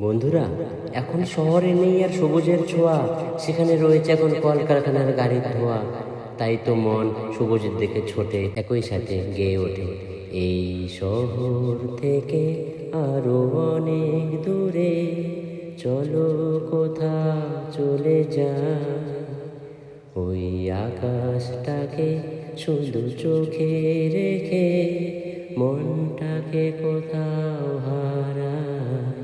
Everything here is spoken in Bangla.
বন্ধুরা, এখন শহরে নেই আর সবুজের ছোঁয়া, সেখানে রয়েছে এখন কলকারখানার গাড়ির ধোঁয়া। তাই তো মন সবুজের দিকে ছোটে, একই সাথে গেয়ে ওঠে, এই শহর থেকে আরো অনেক দূরে চলো কোথাও চলে যায়। ওই আকাশটাকে শুধু চোখে রেখে মনটাকে কোথাও হারায়।